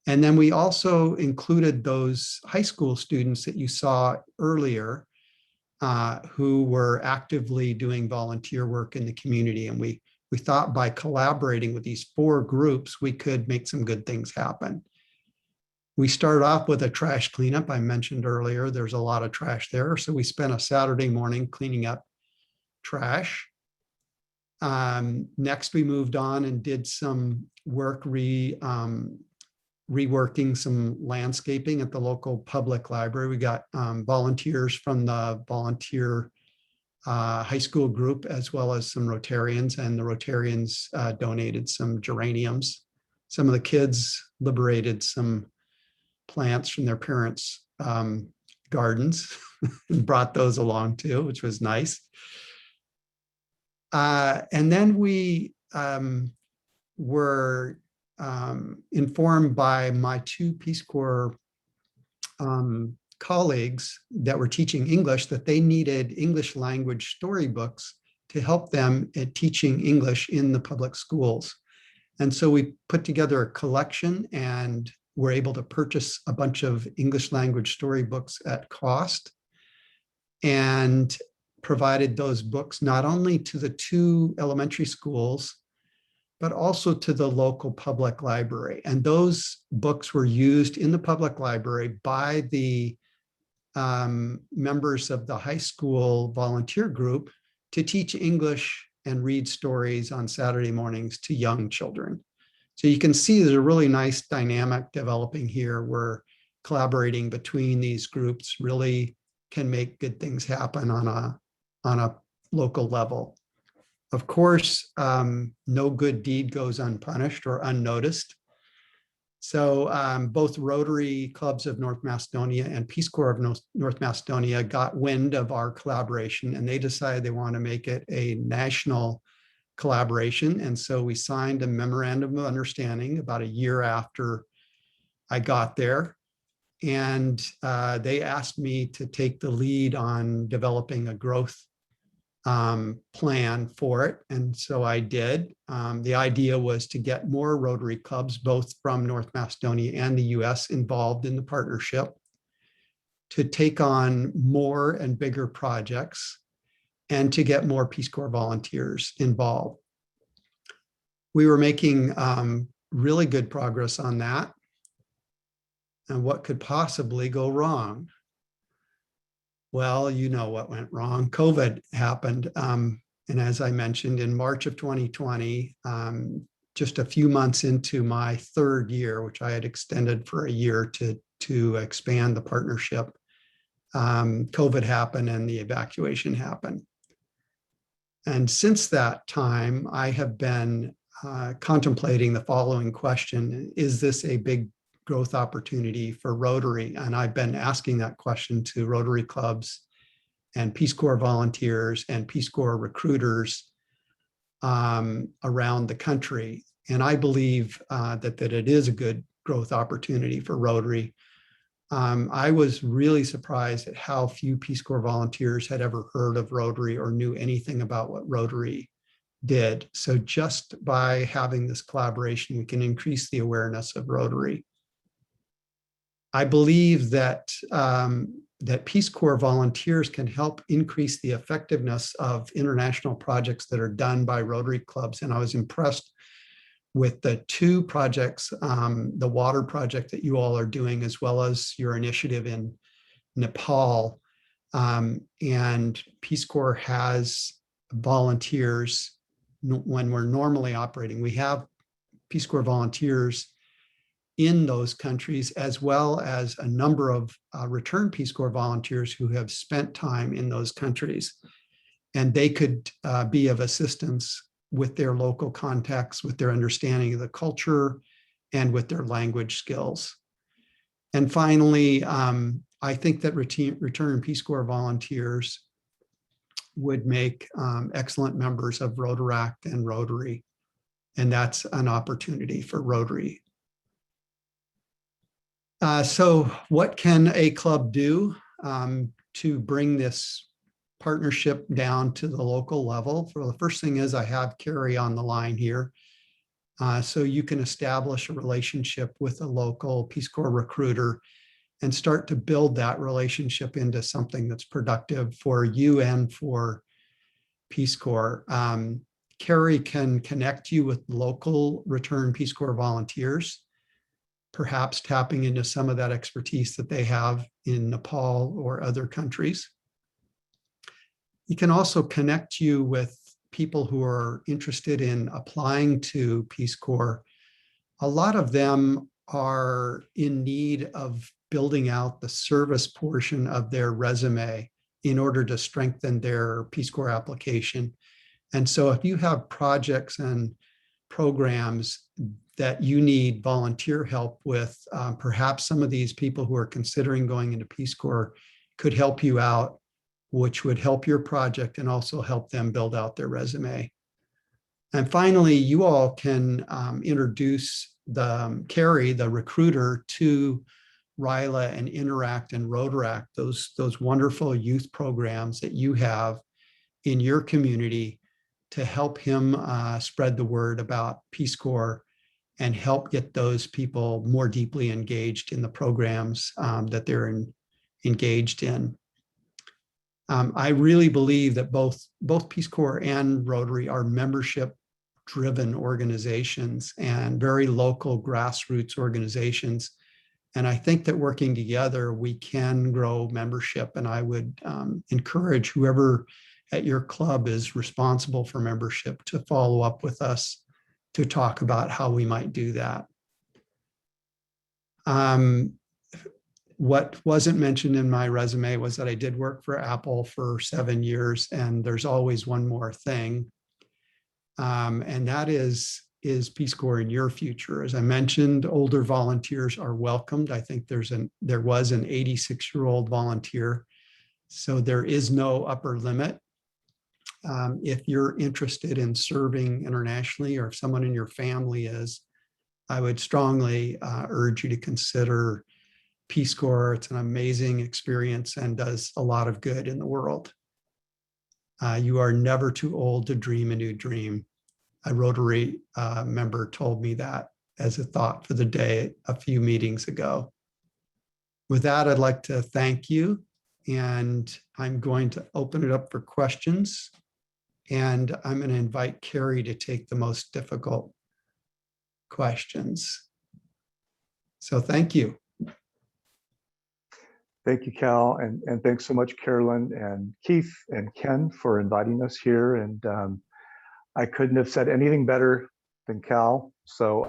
Q: And then we also included those high school students that you saw earlier who were actively doing volunteer work in the community. And we thought by collaborating with these 4 groups, we could make some good things happen. We started off with a trash cleanup. I mentioned earlier, there's a lot of trash there. So we spent a Saturday morning cleaning up trash. Next, we moved on and did some work reworking some landscaping at the local public library. We got volunteers from the volunteer high school group, as well as some Rotarians, and the Rotarians donated some geraniums. Some of the kids liberated some plants from their parents' gardens and brought those along too, which was nice. And then we were informed by my 2 Peace Corps colleagues that were teaching English that they needed English language storybooks to help them at teaching English in the public schools. And so we put together a collection and were able to purchase a bunch of English language storybooks at cost and provided those books not only to the 2 elementary schools, but also to the local public library. And those books were used in the public library by the members of the high school volunteer group to teach English and read stories on Saturday mornings to young children. So you can see there's a really nice dynamic developing here where collaborating between these groups really can make good things happen on a local level. Of course, no good deed goes unpunished or unnoticed. So both Rotary Clubs of North Macedonia and Peace Corps of North Macedonia got wind of our collaboration, and they decided they want to make it a national collaboration. And so we signed a memorandum of understanding about a year after I got there. And they asked me to take the lead on developing a growth plan for it. And so I did. The idea was to get more Rotary clubs, both from North Macedonia and the US, involved in the partnership, to take on more and bigger projects, and to get more Peace Corps volunteers involved. We were making really good progress on that. And what could possibly go wrong? Well, you know what went wrong. COVID happened. And as I mentioned, in March of 2020, just a few months into my third year, which I had extended for a year to expand the partnership, COVID happened and the evacuation happened. And since that time, I have been contemplating the following question: is this a big growth opportunity for Rotary? And I've been asking that question to Rotary clubs and Peace Corps volunteers and Peace Corps recruiters around the country. And I believe that it is a good growth opportunity for Rotary. I was really surprised at how few Peace Corps volunteers had ever heard of Rotary or knew anything about what Rotary did. So just by having this collaboration, we can increase the awareness of Rotary. I believe that that Peace Corps volunteers can help increase the effectiveness of international projects that are done by Rotary clubs. And I was impressed with the two projects, the water project that you all are doing, as well as your initiative in Nepal. And Peace Corps has volunteers when we're normally operating. We have Peace Corps volunteers in those countries, as well as a number of returned Peace Corps volunteers who have spent time in those countries. And they could be of assistance with their local context, with their understanding of the culture, and with their language skills. And finally, I think that returned Peace Corps volunteers would make excellent members of Rotaract and Rotary. And that's an opportunity for Rotary. So what can a club do to bring this partnership down to the local level? Well, the first thing is I have Carrie on the line here. So you can establish a relationship with a local Peace Corps recruiter and start to build that relationship into something that's productive for you and for Peace Corps. Carrie can connect you with local returned Peace Corps volunteers, perhaps tapping into some of that expertise that they have in Nepal or other countries. He can also connect you with people who are interested in applying to Peace Corps. A lot of them are in need of building out the service portion of their resume in order to strengthen their Peace Corps application. And so if you have projects and programs that you need volunteer help with, perhaps some of these people who are considering going into Peace Corps could help you out, which would help your project and also help them build out their resume. And finally, you all can introduce Carrie, the recruiter, to RILA and Interact and Rotaract, those wonderful youth programs that you have in your community, to help him spread the word about Peace Corps and help get those people more deeply engaged in the programs that they're engaged in. I really believe that both Peace Corps and Rotary are membership-driven organizations and very local grassroots organizations And I think that working together, we can grow membership. And I would encourage whoever at your club is responsible for membership to follow up with us to talk about how we might do that. What wasn't mentioned in my resume was that I did work for Apple for 7 years, and there's always one more thing. And that is Peace Corps in your future. As I mentioned, older volunteers are welcomed. I think there was an 86-year-old volunteer, so there is no upper limit. If you're interested in serving internationally, or if someone in your family is, I would strongly urge you to consider Peace Corps. It's an amazing experience and does a lot of good in the world. You are never too old to dream a new dream. A Rotary member told me that as a thought for the day a few meetings ago. With that, I'd like to thank you, and I'm going to open it up for questions. And I'm going to invite Carrie to take the most difficult questions. So thank you.
R: Thank you, Cal, and thanks so much, Carolyn and Keith and Ken, for inviting us here. And I couldn't have said anything better than Cal, so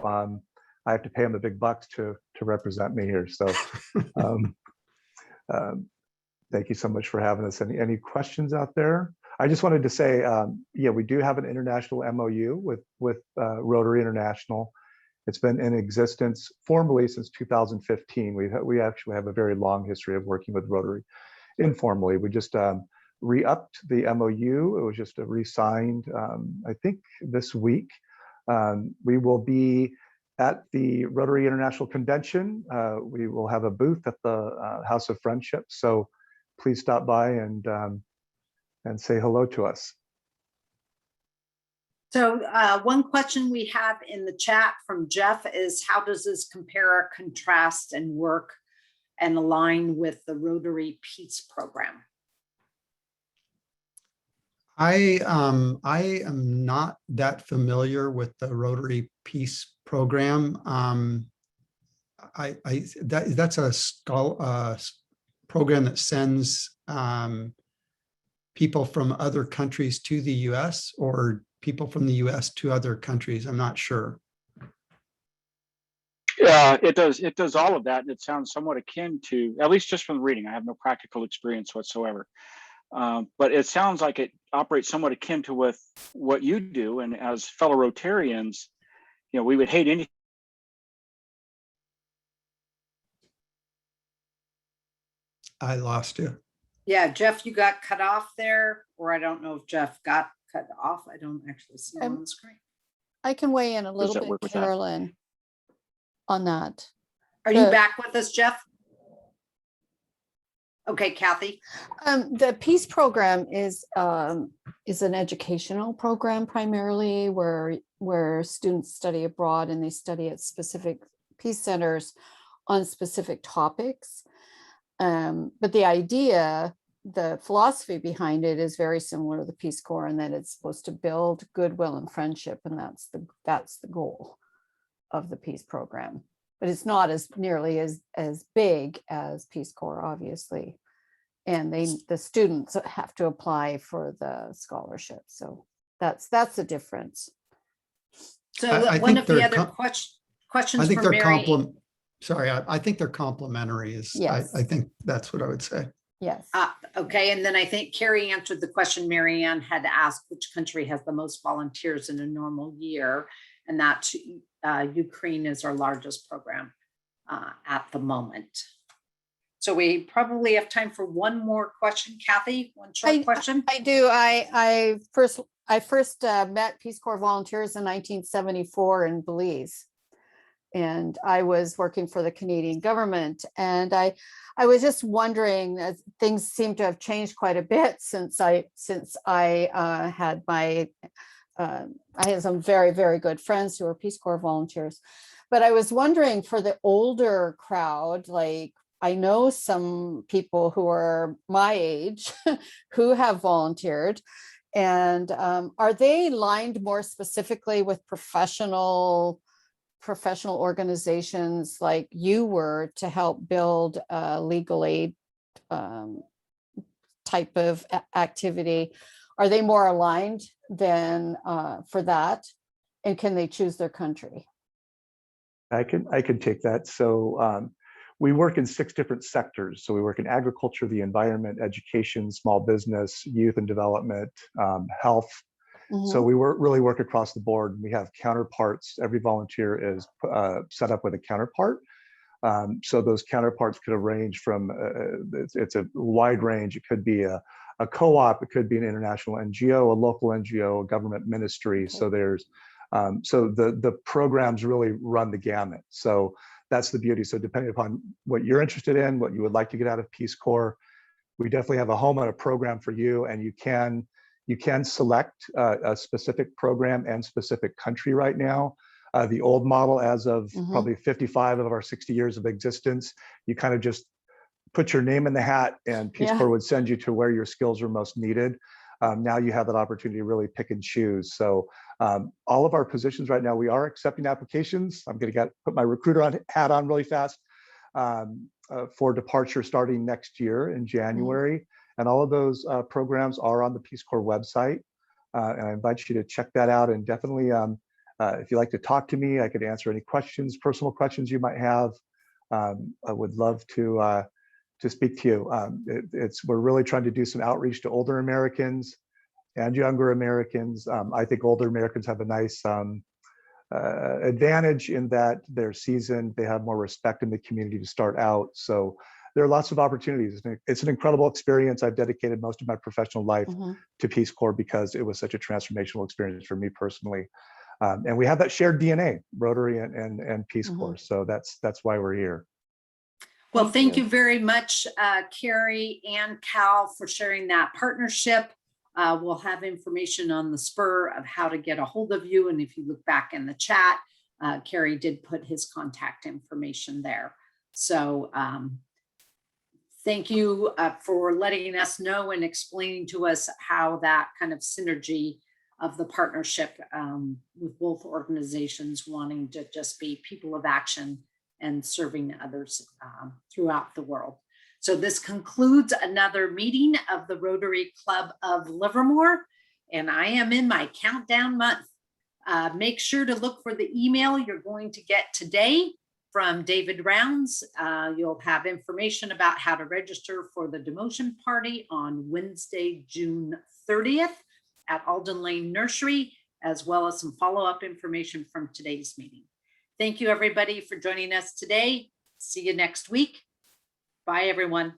R: I have to pay him the big bucks to represent me here. So thank you so much for having us. Any questions out there? I just wanted to say, yeah, we do have an international MOU with Rotary International. It's been in existence formally since 2015. We actually have a very long history of working with Rotary informally. We just re-upped the MOU. It was just re-signed, I think this week. We will be at the Rotary International Convention. We will have a booth at the House of Friendship. So please stop by and say hello to us.
A: So one question we have in the chat from Jeff is, how does this compare or contrast and work and align with the Rotary Peace Program?
Q: I am not that familiar with the Rotary Peace Program. That's a program that sends people from other countries to the US, or people from the US to other countries. I'm not sure.
L: Yeah, it does all of that, and it sounds somewhat akin to, at least just from reading. I have no practical experience whatsoever, but it sounds like it operates somewhat akin to with what you do. And as fellow Rotarians, we would hate any.
Q: I lost you.
A: Yeah, Jeff, you got cut off there, or I don't know if Jeff got cut off. I don't actually see it on the screen.
S: I can weigh in a little bit, Carolyn, on that.
A: Are you back with us, Jeff? Okay, Kathy.
S: The Peace Program is an educational program primarily, where students study abroad and they study at specific peace centers on specific topics. But the idea, the philosophy behind it is very similar to the Peace Corps, in that it's supposed to build goodwill and friendship, and that's the goal of the Peace Program. But it's not nearly as big as Peace Corps, obviously. And the students have to apply for the scholarship. So that's the difference.
A: So one of the other questions
Q: I think
A: from
Q: they're
A: Mary.
Q: Sorry, I think they're complementary.
S: Yes.
Q: I think that's what I would say.
S: Yes.
A: Okay, and then I think Carrie answered the question Marianne had asked, which country has the most volunteers in a normal year? And that Ukraine is our largest program at the moment. So we probably have time for one more question. Kathy, one short question.
S: I do. I first met Peace Corps volunteers in 1974 in Belize. And I was working for the Canadian government. And I was just wondering, things seem to have changed quite a bit since I had I had some very, very good friends who were Peace Corps volunteers. But I was wondering, for the older crowd, like, I know some people who are my age who have volunteered, and are they lined more specifically with professional professional organizations like you were to help build a legal aid type of activity, are they more aligned than for that? And can they choose their country?
R: I can take that. So we work in 6 different sectors. So we work in agriculture, the environment, education, small business, youth and development, health. So we really work across the board. We have counterparts. Every volunteer is set up with a counterpart. So those counterparts could range from, it's a wide range. It could be a co-op, it could be an international NGO, a local NGO, a government ministry. Okay. So there's, so the programs really run the gamut. So that's the beauty. So depending upon what you're interested in, what you would like to get out of Peace Corps, we definitely have a home and a program for you, and you can select a specific program and specific country right now. The old model, as of probably 55 of our 60 years of existence, you kind of just put your name in the hat and Peace Corps would send you to where your skills are most needed. Now you have that opportunity to really pick and choose. So all of our positions right now, we are accepting applications. I'm going to put my recruiter hat on really fast for departure starting next year in January. And all of those programs are on the Peace Corps website. And I invite you to check that out. And definitely, if you'd like to talk to me, I could answer any questions, personal questions you might have. I would love to speak to you. We're really trying to do some outreach to older Americans and younger Americans. I think older Americans have a nice advantage in that they're seasoned, they have more respect in the community to start out. So there are lots of opportunities. It's an incredible experience. I've dedicated most of my professional life to Peace Corps because it was such a transformational experience for me personally. And we have that shared DNA, Rotary and Peace Corps. So that's why we're here.
A: Well, thank you very much, Carrie and Cal, for sharing that partnership. We'll have information on the spur of how to get a hold of you. And if you look back in the chat, Carrie did put his contact information there. So thank you for letting us know and explaining to us how that kind of synergy of the partnership with both organizations wanting to just be people of action and serving others throughout the world. So this concludes another meeting of the Rotary Club of Livermore, and I am in my countdown month. Make sure to look for the email you're going to get today from David Rounds. You'll have information about how to register for the demotion party on Wednesday, June 30th at Alden Lane Nursery, as well as some follow-up information from today's meeting. Thank you, everybody, for joining us today. See you next week. Bye, everyone.